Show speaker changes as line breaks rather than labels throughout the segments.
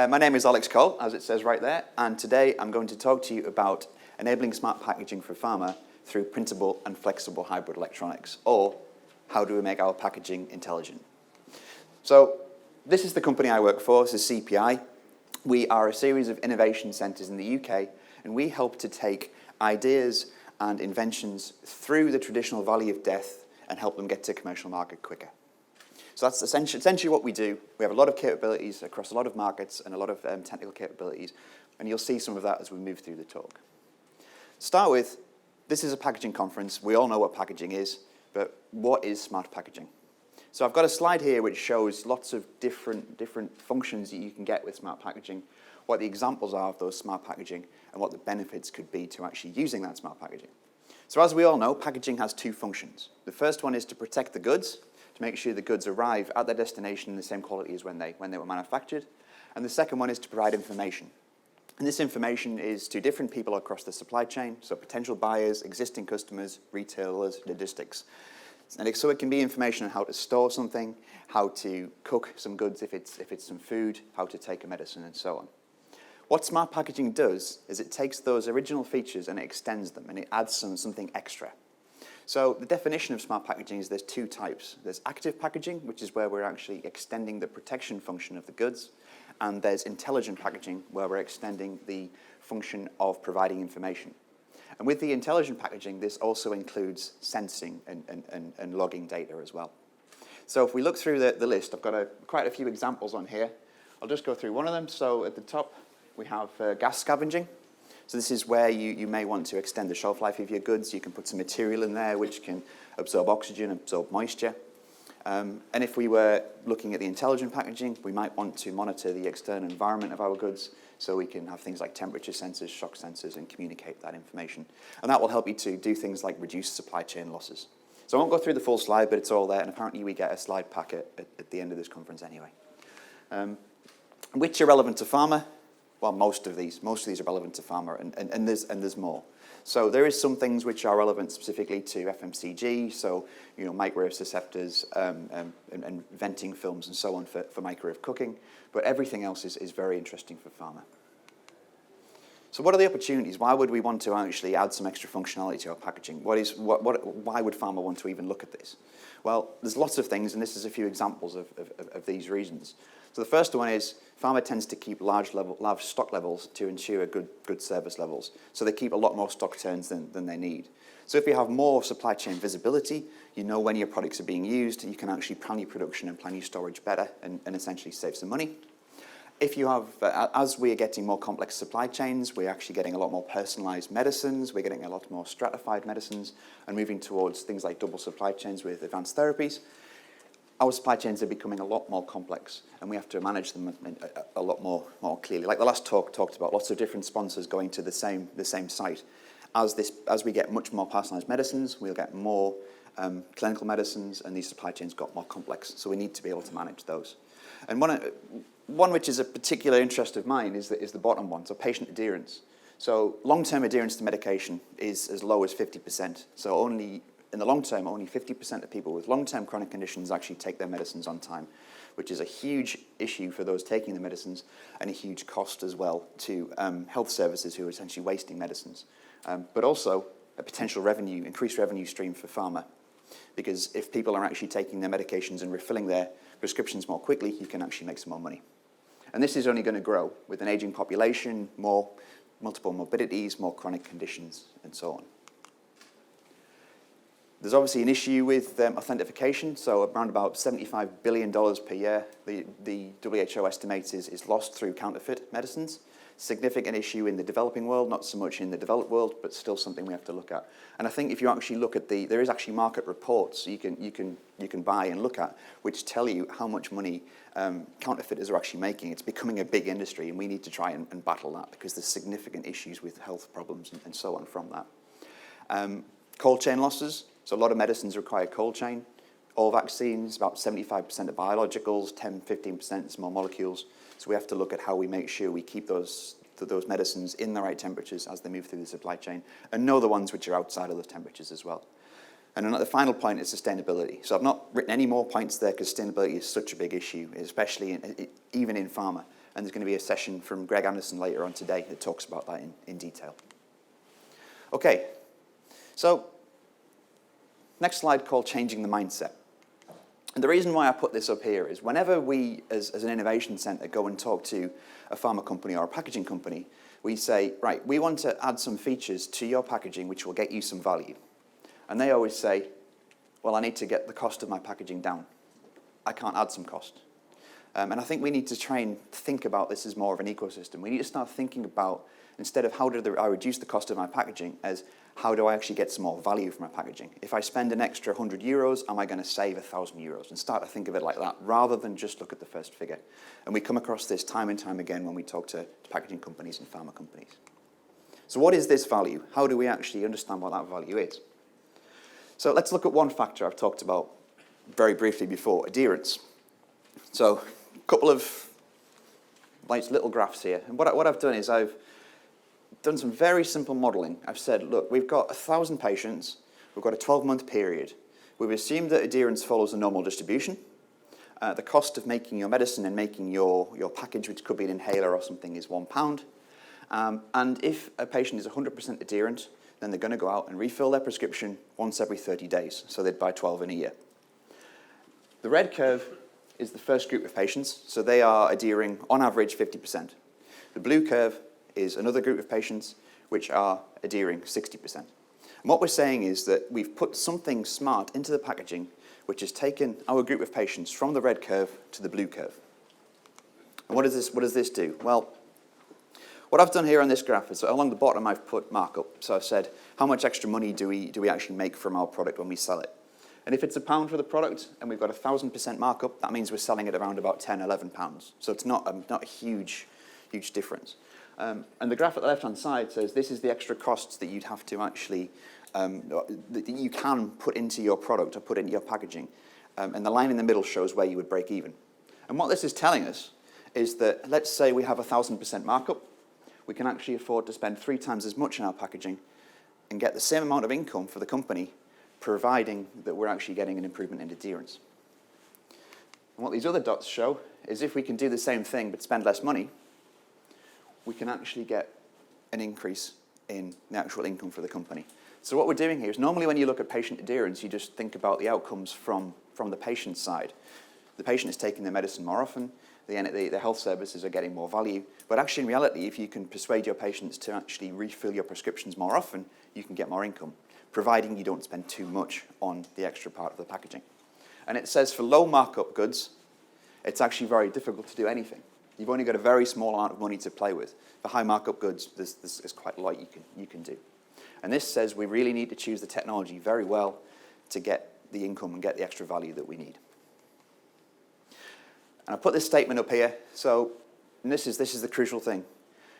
My name is Alex Cole, as it says right there, and today I'm going to talk to you about enabling smart packaging for pharma through printable and flexible hybrid electronics, or how do we make our packaging intelligent. So this is the company I work for. This is CPI. We are a series of innovation centres in the UK, and we help to take ideas and inventions through the traditional valley of death and help them get to commercial market quicker. So that's essentially what we do. We have a lot of capabilities across a lot of markets and a lot of technical capabilities, and you'll see some of that as we move through the talk. To start with, this is a packaging conference. We all know what packaging is, but what is smart packaging? So I've got a slide here which shows lots of different functions that you can get with smart packaging, what the examples are of those smart packaging, and what the benefits could be to actually using that smart packaging. So as we all know, packaging has two functions. The first one is to protect the goods, to make sure the goods arrive at their destination in the same quality as when they were manufactured. And the second one is to provide information. And this information is to different people across the supply chain, so potential buyers, existing customers, retailers, logistics. And so it can be information on how to store something, how to cook some goods if it's some food, how to take a medicine, and so on. What smart packaging does is it takes those original features and it extends them, and it adds something extra. So the definition of smart packaging is there's two types. There's active packaging, which is where we're actually extending the protection function of the goods, and there's intelligent packaging, where we're extending the function of providing information. And with the intelligent packaging, this also includes sensing and logging data as well. So if we look through the list, I've got quite a few examples on here. I'll just go through one of them. So at the top, we have gas scavenging. So this is where you may want to extend the shelf life of your goods. You can put some material in there which can absorb oxygen, absorb moisture. And if we were looking at the intelligent packaging, we might want to monitor the external environment of our goods so we can have things like temperature sensors, shock sensors, and communicate that information. And that will help you to do things like reduce supply chain losses. So I won't go through the full slide, but it's all there, and apparently we get a slide pack at the end of this conference anyway. Which are relevant to pharma? Well, most of these are relevant to pharma, and there's more. So there is some things which are relevant specifically to FMCG, so microwave receptors and venting films and so on for microwave cooking, but everything else is very interesting for pharma. So what are the opportunities? Why would we want to actually add some extra functionality to our packaging? Why would pharma want to even look at this? Well, there's lots of things, and this is a few examples of these reasons. So the first one is pharma tends to keep large stock levels to ensure good service levels. So they keep a lot more stock turns than they need. So if you have more supply chain visibility, you know when your products are being used, you can actually plan your production and plan your storage better and essentially save some money. If you have, as we are getting more complex supply chains, we're actually getting a lot more personalized medicines, we're getting a lot more stratified medicines, and moving towards things like double supply chains with advanced therapies. Our supply chains are becoming a lot more complex, and we have to manage them a lot more clearly. Like the last talk talked about, lots of different sponsors going to the same site. As we get much more personalized medicines, we'll get more clinical medicines, and these supply chains got more complex. So we need to be able to manage those. And one which is a particular interest of mine is the bottom one, so patient adherence. So long-term adherence to medication is as low as 50%. So in the long term, only 50% of people with long-term chronic conditions actually take their medicines on time, which is a huge issue for those taking the medicines and a huge cost as well to health services who are essentially wasting medicines. But also a potential increased revenue stream for pharma, because if people are actually taking their medications and refilling their prescriptions more quickly, you can actually make some more money. And this is only going to grow with an aging population, more multiple morbidities, more chronic conditions, and so on. There's obviously an issue with authentication, so around about $75 billion per year, the WHO estimates is lost through counterfeit medicines. Significant issue in the developing world, not so much in the developed world, but still something we have to look at. And I think if you actually look at there is actually market reports you can buy and look at, which tell you how much money counterfeiters are actually making. It's becoming a big industry, and we need to try and battle that because there's significant issues with health problems and so on from that. Cold chain losses. So a lot of medicines require cold chain. All vaccines, about 75% of biologicals, 10-15% small molecules. So we have to look at how we make sure we keep those medicines in the right temperatures as they move through the supply chain, and know the ones which are outside of those temperatures as well. And another final point is sustainability. So I've not written any more points there because sustainability is such a big issue, especially even in pharma. and there's going to be a session from Greg Anderson later on today that talks about that in detail. Okay, so next slide called Changing the Mindset. And the reason why I put this up here is whenever we, as an innovation centre, go and talk to a pharma company or a packaging company, we say, right, we want to add some features to your packaging which will get you some value. And they always say, well, I need to get the cost of my packaging down. I can't add some cost. And I think we need to try and think about this as more of an ecosystem. We need to start thinking about, instead of how do I reduce the cost of my packaging, as how do I actually get some more value from my packaging? If I spend an extra 100 euros, am I going to save 1,000 euros? And start to think of it like that, rather than just look at the first figure. And we come across this time and time again when we talk to packaging companies and pharma companies. So what is this value? How do we actually understand what that value is? So let's look at one factor I've talked about very briefly before, adherence. So a couple of nice little graphs here. And what I've done is I've done some very simple modeling. I've said, look, we've got 1,000 patients. We've got a 12-month period. We've assumed that adherence follows a normal distribution. The cost of making your medicine and making your package, which could be an inhaler or something, is £1. And if a patient is 100% adherent, then they're going to go out and refill their prescription once every 30 days. So they'd buy 12 in a year. The red curve is the first group of patients. So they are adhering, on average, 50%. The blue curve is another group of patients which are adhering 60%. And what we're saying is that we've put something smart into the packaging which has taken our group of patients from the red curve to the blue curve. And what does this do? Well, what I've done here on this graph is along the bottom I've put markup. So I've said, how much extra money do we actually make from our product when we sell it? And if it's £1 for the product and we've got 1,000% markup, that means we're selling it around about £10, £11. So it's not a huge difference. And the graph at the left-hand side says this is the extra costs that you'd have to actually, that you can put into your product or put into your packaging. And the line in the middle shows where you would break even. And what this is telling us is that, let's say we have 1,000% markup, we can actually afford to spend 3 times as much in our packaging and get the same amount of income for the company, providing that we're actually getting an improvement in adherence. And what these other dots show is if we can do the same thing but spend less money, we can actually get an increase in the actual income for the company. So what we're doing here is normally when you look at patient adherence, you just think about the outcomes from the patient's side. The patient is taking their medicine more often, the health services are getting more value, but actually in reality, if you can persuade your patients to actually refill your prescriptions more often, you can get more income, providing you don't spend too much on the extra part of the packaging. And it says for low markup goods, it's actually very difficult to do anything. You've only got a very small amount of money to play with. For high markup goods, there's quite a lot you can do. And this says we really need to choose the technology very well to get the income and get the extra value that we need. And I put this statement up here. So this is the crucial thing.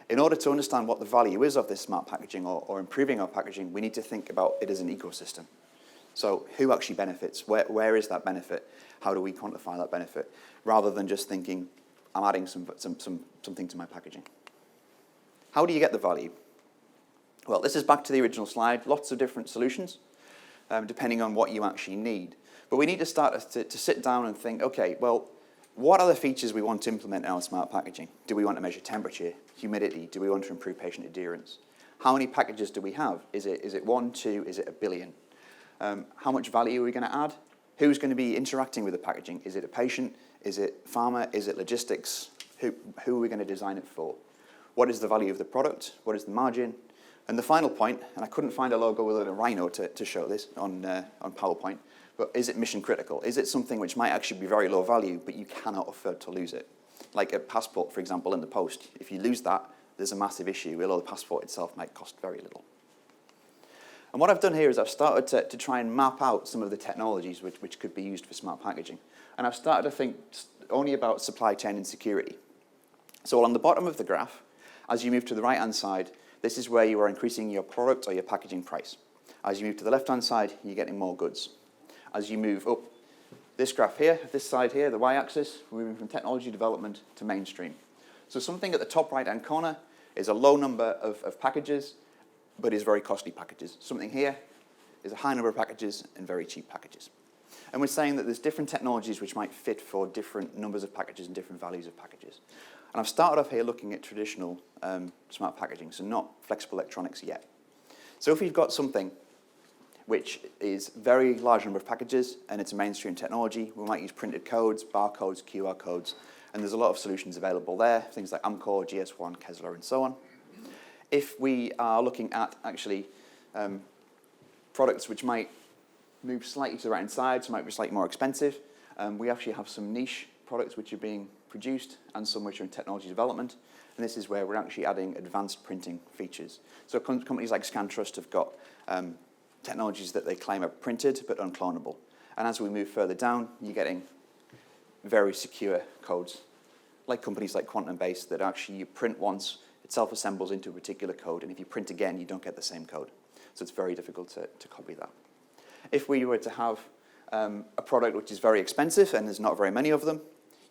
In order to understand what the value is of this smart packaging or improving our packaging, we need to think about it as an ecosystem. So who actually benefits? Where is that benefit? How do we quantify that benefit? Rather than just thinking, I'm adding something to my packaging. How do you get the value? Well, this is back to the original slide. Lots of different solutions, depending on what you actually need. But we need to start to sit down and think, okay, well, what are the features we want to implement in our smart packaging? Do we want to measure temperature, humidity? Do we want to improve patient adherence? How many packages do we have? Is it 1, 2, is it a billion? How much value are we going to add? Who's going to be interacting with the packaging? Is it a patient? Is it pharma? Is it logistics? Who are we going to design it for? What is the value of the product? What is the margin? And the final point, and I couldn't find a logo with a rhino to show this on PowerPoint, but is it mission critical? Is it something which might actually be very low value, but you cannot afford to lose it? Like a passport, for example, in the post. If you lose that, there's a massive issue, although the passport itself might cost very little. And what I've done here is I've started to try and map out some of the technologies which could be used for smart packaging. And I've started to think only about supply chain and security. So along the bottom of the graph, as you move to the right-hand side, this is where you are increasing your product or your packaging price. As you move to the left-hand side, you're getting more goods. As you move up this graph here, this side here, the y-axis, we're moving from technology development to mainstream. So something at the top right-hand corner is a low number of packages, but is very costly packages. Something here is a high number of packages and very cheap packages. And we're saying that there's different technologies which might fit for different numbers of packages and different values of packages. And I've started off here looking at traditional smart packaging, so not flexible electronics yet. So if you've got something which is very large number of packages and it's a mainstream technology, we might use printed codes, barcodes, QR codes, and there's a lot of solutions available there, things like Amcor, GS1, Kessler, and so on. If we are looking at actually products which might move slightly to the right-hand side, so might be slightly more expensive, we actually have some niche products which are being produced and some which are in technology development. And this is where we're actually adding advanced printing features. So companies like ScanTrust have got technologies that they claim are printed but unclonable. And as we move further down, you're getting very secure codes, like companies like Quantum Base, that actually you print once, it self-assembles into a particular code, and if you print again, you don't get the same code. So it's very difficult to copy that. If we were to have a product which is very expensive, and there's not very many of them,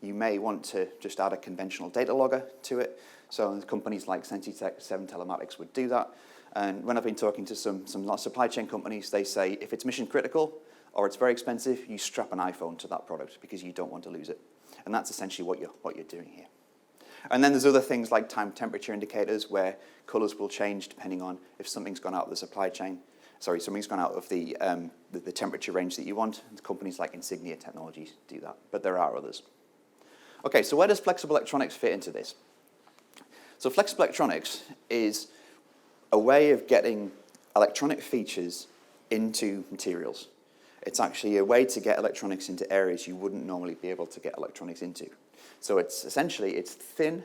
you may want to just add a conventional data logger to it. So companies like Sensitech, 7 Telematics would do that. And when I've been talking to some supply chain companies, they say if it's mission critical or it's very expensive, you strap an iPhone to that product because you don't want to lose it. And that's essentially what you're doing here. And then there's other things like time temperature indicators where colors will change depending on if something's gone out of the supply chain. Sorry, something's gone out of the temperature range that you want. And companies like Insignia Technologies do that, but there are others. Okay, so where does flexible electronics fit into this? So flexible electronics is a way of getting electronic features into materials. It's actually a way to get electronics into areas you wouldn't normally be able to get electronics into. So it's essentially, it's thin,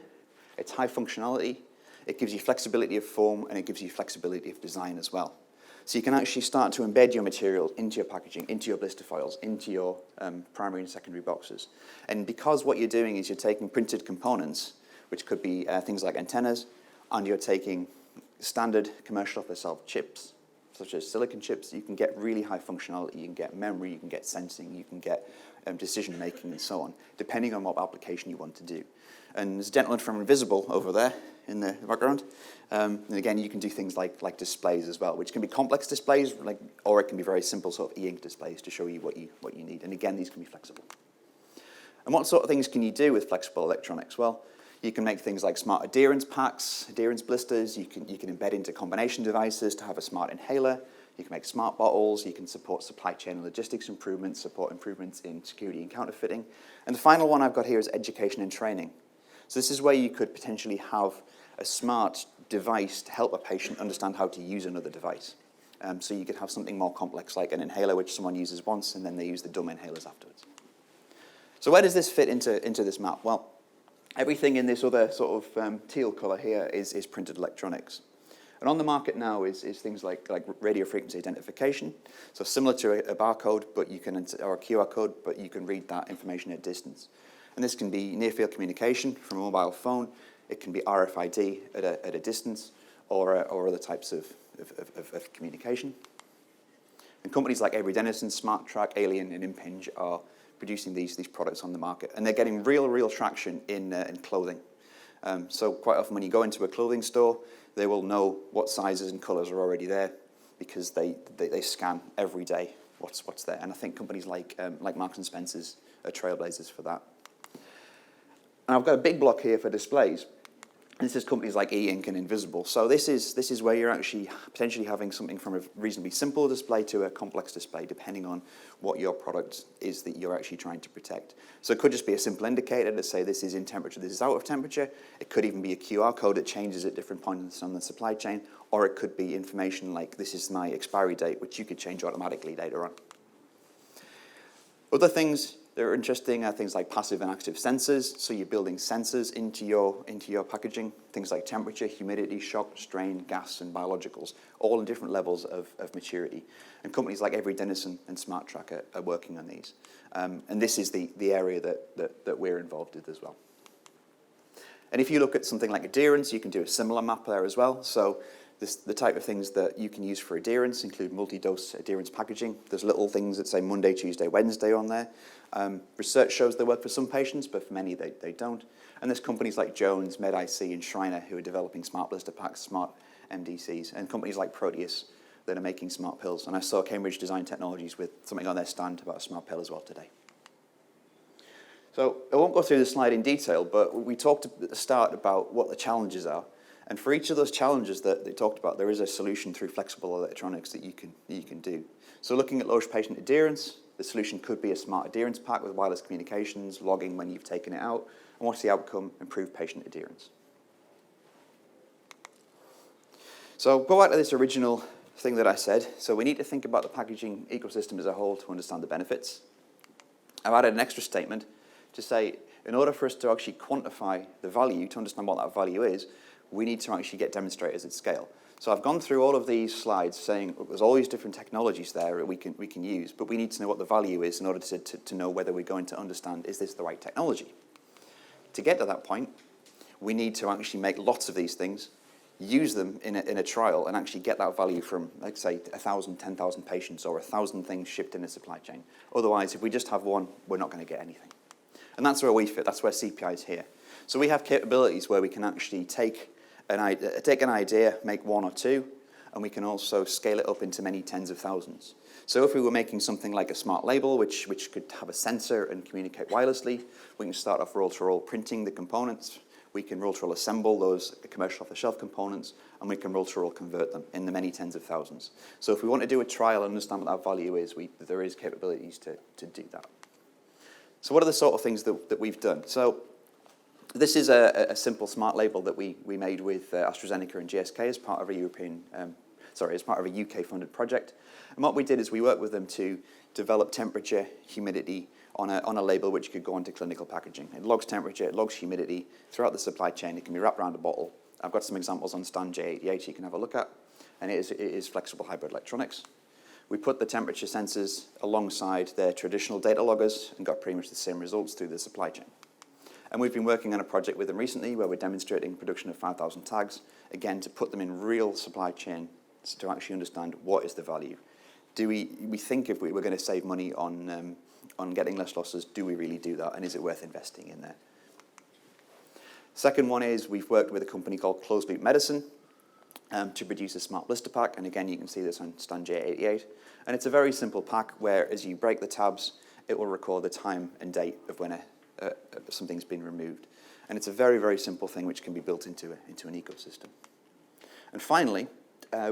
it's high functionality, it gives you flexibility of form, and it gives you flexibility of design as well. So you can actually start to embed your material into your packaging, into your blister foils, into your primary and secondary boxes. And because what you're doing is you're taking printed components, which could be things like antennas, and you're taking standard commercial off-the-shelf chips, such as silicon chips, you can get really high functionality, you can get memory, you can get sensing, you can get decision-making and so on, depending on what application you want to do. And there's a gentleman from Invisible over there in the background. And again, you can do things like displays as well, which can be complex displays, or it can be very simple sort of e-ink displays to show you what you need. And again, these can be flexible. And what sort of things can you do with flexible electronics? Well, you can make things like smart adherence packs, adherence blisters. You can embed into combination devices to have a smart inhaler. You can make smart bottles. You can support supply chain and logistics improvements, support improvements in security and counterfeiting. And the final one I've got here is education and training. So this is where you could potentially have a smart device to help a patient understand how to use another device. So you could have something more complex like an inhaler which someone uses once and then they use the dumb inhalers afterwards. So where does this fit into this map? Well, everything in this other sort of teal color here is printed electronics. And on the market now is things like radio frequency identification. So similar to a barcode, but you can, or a QR code, but you can read that information at distance. And this can be near-field communication from a mobile phone. It can be RFID at a distance, or other types of communication. And companies like Avery Dennison, SmartTrack, Alien, and Impinj are producing these products on the market, and they're getting real traction in clothing. So quite often when you go into a clothing store, they will know what sizes and colors are already there because they scan every day what's there. And I think companies like Marks and Spencer's are trailblazers for that. And I've got a big block here for displays. And this is companies like e-ink and Invisible. So this is where you're actually potentially having something from a reasonably simple display to a complex display, depending on what your product is that you're actually trying to protect. So it could just be a simple indicator to say this is in temperature, this is out of temperature. It could even be a QR code that changes at different points on the supply chain, or it could be information like this is my expiry date, which you could change automatically later on. Other things that are interesting are things like passive and active sensors. So you're building sensors into your packaging, things like temperature, humidity, shock, strain, gas, and biologicals, all in different levels of maturity. And companies like Avery Dennison and SmartTrack are working on these. And this is the area that we're involved with as well. And if you look at something like adherence, you can do a similar map there as well. So the type of things that you can use for adherence include multi-dose adherence packaging. There's little things that say Monday, Tuesday, Wednesday on there. Research shows they work for some patients, but for many they don't. And there's companies like Jones, MedIC, and Shriner who are developing smart blister packs, smart MDCs, and companies like Proteus that are making smart pills. And I saw Cambridge Design Technologies with something on their stand about a smart pill as well today. So I won't go through the slide in detail, but we talked at the start about what the challenges are. And for each of those challenges that they talked about, there is a solution through flexible electronics that you can do. So looking at low patient adherence, the solution could be a smart adherence pack with wireless communications, logging when you've taken it out. And what's the outcome? Improved patient adherence. So go back to this original thing that I said. So we need to think about the packaging ecosystem as a whole to understand the benefits. I've added an extra statement to say, in order for us to actually quantify the value, to understand what that value is, we need to actually get demonstrators at scale. So I've gone through all of these slides saying, look, there's all these different technologies there that we can use, but we need to know what the value is in order to know whether we're going to understand, is this the right technology? To get to that point, we need to actually make lots of these things, use them in a trial, and actually get that value from, let's say, 1,000, 10,000 patients, or 1,000 things shipped in a supply chain. Otherwise, if we just have one, we're not going to get anything. And that's where we fit. That's where CPI is here. So we have capabilities where we can actually take an idea, make one or two, and we can also scale it up into many tens of thousands. So if we were making something like a smart label, which could have a sensor and communicate wirelessly, we can start off roll-to-roll printing the components. We can roll-to-roll assemble those commercial off-the-shelf components, and we can roll-to-roll convert them in the many tens of thousands. So if we want to do a trial and understand what that value is, there is capabilities to do that. So what are the sort of things that we've done? So this is a simple smart label that we made with AstraZeneca and GSK as part of a UK-funded project. And what we did is we worked with them to develop temperature, humidity on a label which could go onto clinical packaging. It logs temperature, it logs humidity throughout the supply chain. It can be wrapped around a bottle. I've got some examples on stand J88 you can have a look at. And it is flexible hybrid electronics. We put the temperature sensors alongside their traditional data loggers and got pretty much the same results through the supply chain. And we've been working on a project with them recently where we're demonstrating production of 5,000 tags, again, to put them in real supply chain to actually understand what is the value. Do we think if we were going to save money on getting less losses, do we really do that? And is it worth investing in there? Second one is we've worked with a company called Closed Loop Medicine to produce a smart blister pack. And again, you can see this on stand J88. And it's a very simple pack where as you break the tabs, it will record the time and date of when something's been removed. And it's a very, very simple thing which can be built into an ecosystem. And finally,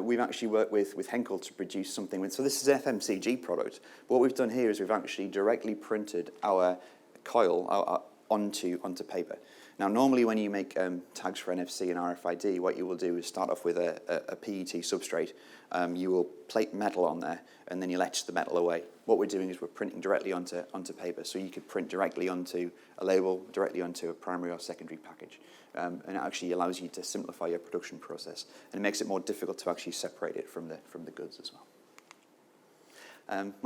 we've actually worked with Henkel to produce something. So this is an FMCG product. But what we've done here is we've actually directly printed our coil onto paper. Now, normally when you make tags for NFC and RFID, what you will do is start off with a PET substrate. You will plate metal on there, and then you'll etch the metal away. What we're doing is we're printing directly onto paper, so you could print directly onto a label, directly onto a primary or secondary package. And it actually allows you to simplify your production process, and it makes it more difficult to actually separate it from the goods as well.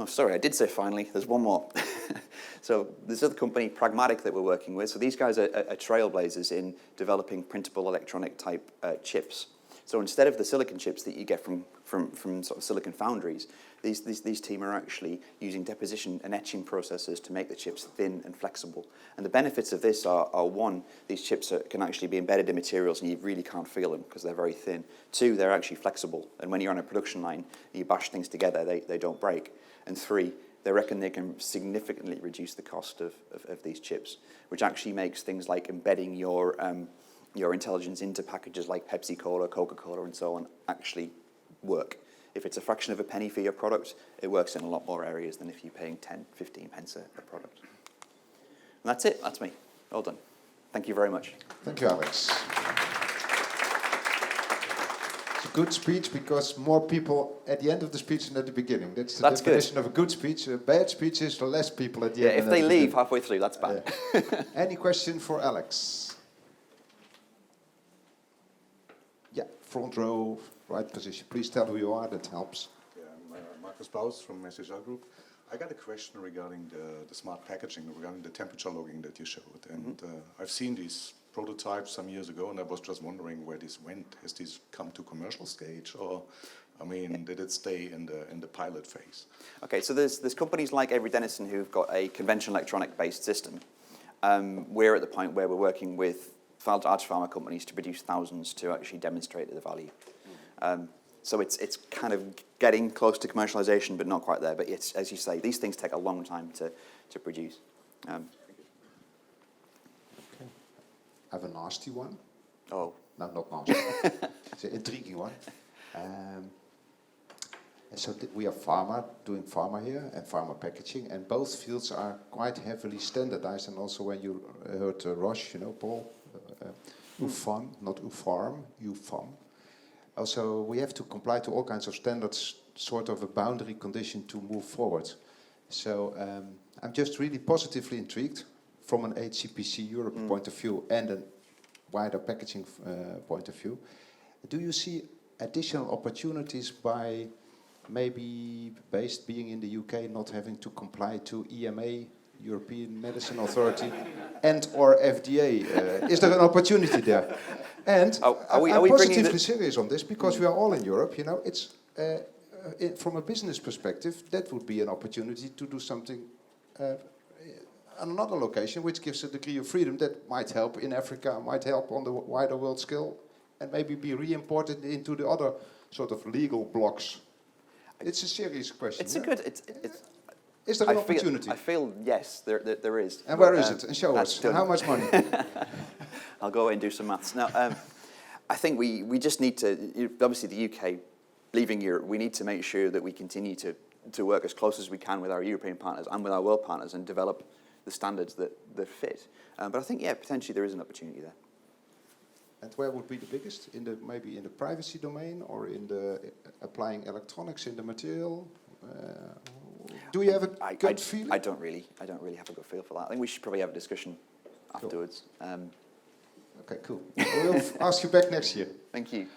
Sorry, I did say finally, there's one more. So this other company, Pragmatic, that we're working with. So these guys are trailblazers in developing printable electronic type chips. So instead of the silicon chips that you get from sort of silicon foundries, these team are actually using deposition and etching processes to make the chips thin and flexible. And the benefits of this are one, these chips can actually be embedded in materials and you really can't feel them because they're very thin. Two, they're actually flexible. And when you're on a production line, you bash things together, they don't break. And three, they reckon they can significantly reduce the cost of these chips, which actually makes things like embedding your intelligence into packages like Pepsi Cola, Coca-Cola, and so on actually work. If it's a fraction of a penny for your product, it works in a lot more areas than if you're paying 10, 15 pence a product. And that's it. That's me. Well done. Thank you very much.
Thank you, Alex. It's a good speech because more people at the end of the speech than at the beginning. That's the definition
good.
of a good speech. A bad speech is the less people at the end.
Yeah, if they leave halfway through, that's bad.
Yeah. Any question for Alex? Yeah, front row, right position. Please tell who you are, that helps.
Yeah, I'm Marcus Baus from SHL Group. I got a question regarding the smart packaging, regarding the temperature logging that you showed. And I've seen these prototypes some years ago, and I was just wondering where this went. Has this come to commercial stage, or, I mean, did it stay in the pilot phase?
Okay, so there's companies like Avery Dennison who've got a conventional electronic-based system. We're at the point where we're working with large pharma companies to produce thousands to actually demonstrate the value. So it's kind of getting close to commercialization, but not quite there. But it's, as you say, these things take a long time to produce.
I have a nasty one.
Oh,
No, not nasty. It's an intriguing one. And so we are pharma, doing pharma here, and pharma packaging, and both fields are quite heavily standardized. And also when you heard Roche, you know, Paul, UFAM, not UFARM, UFAM. Also, we have to comply to all kinds of standards, sort of a boundary condition to move forward. So I'm just really positively intrigued from an HCPC Europe point of view and a wider packaging point of view. Do you see additional opportunities by maybe based being in the UK, not having to comply to EMA, European Medicine Authority, and or FDA? Is there an opportunity there? And I'm positively serious on this because we are all in Europe. You know, it's from a business perspective, that would be an opportunity to do something on another location, which gives a degree of freedom that might help in Africa, might help on the wider world scale, and maybe be re-imported into the other sort of legal blocks. It's a serious question.
it's a good.
Is there an opportunity?
I feel yes, there is.
And where is it? And show us. And how much money?
I'll go away and do some maths. Now, I think we just need to, obviously the UK, leaving Europe, we need to make sure that we continue to work as close as we can with our European partners and with our world partners and develop the standards that fit. But I think, yeah, potentially there is an opportunity there.
And where would be the biggest? Maybe in the privacy domain or in the applying electronics in the material? Do you have a gut feeling?
I don't really have a good feel for that. I think we should probably have a discussion afterwards.
Okay, cool. We'll ask you back next year.
Thank you.